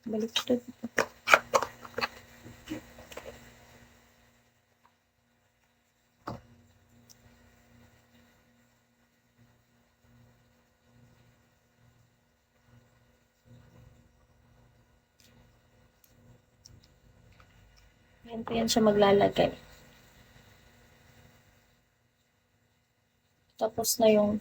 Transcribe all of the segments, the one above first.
Baliktad. Yan po yan siya maglalagay. Tapos na yung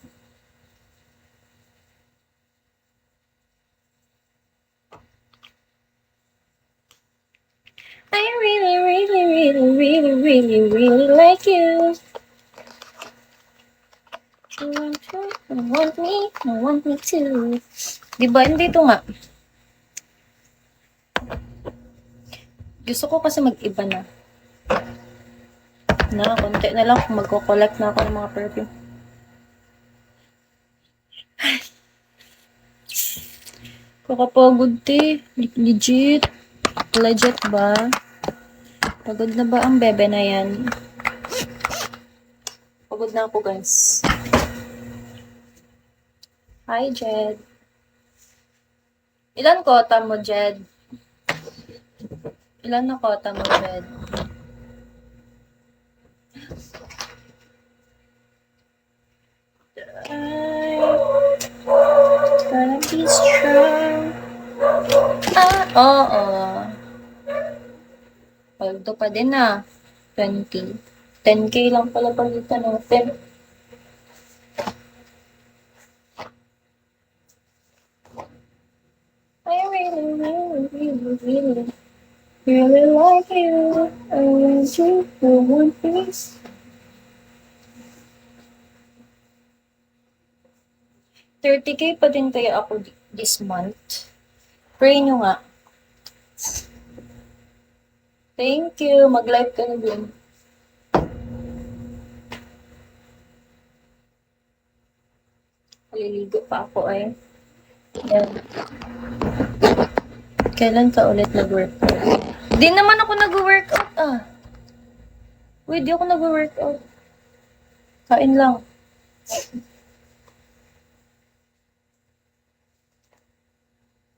I really, really, really, really, really, really like you. You want me, you want me too. Diba, hindi ito nga. Gusto ko kasi mag-iba na. Konti na lang kung magko-collect na ako ng mga perfume. Kakapagod legit. Legit ba? Pagod na ba ang bebe na yan? Pagod na ako, guys. Hi, Jed. Ilan kota mo, Jed? Ilan na kota mo, Jed? Gonna be strong. Oo. Paldo pa din 20. 10K lang pala palitan natin. I really, really, really, really, really like you. I want you for one piece. 30K pa din kaya ako this month. Pray nyo nga. Thank you. Mag-live ka na din. Maliligo pa ako ay. Yan. Kailan ka ulit nag-workout? Di naman ako nag-workout Uy, di ako nag-workout. Kain lang.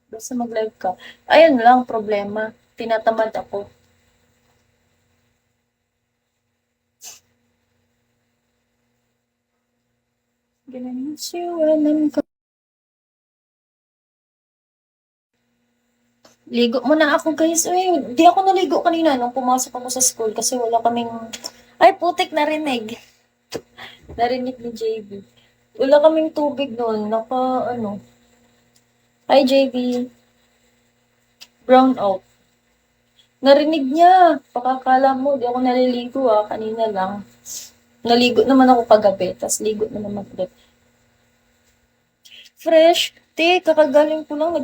Basta mag-live ka. Ayun lang, problema. Tinatamad ako. Gonna miss you when I'm gone. Ligo muna ako, guys. Uy, di ako naligo kanina nung pumasok ako sa school kasi wala kaming... Ay, putik, narinig. Narinig ni JB. Wala kaming tubig noon. Hi, JB. Brown out. Narinig niya. Pakakala mo, di ako naliligo kanina lang. Naligo naman ako kagabi, tas ligo na naman ulit. Fresh. Kakagaling ko lang.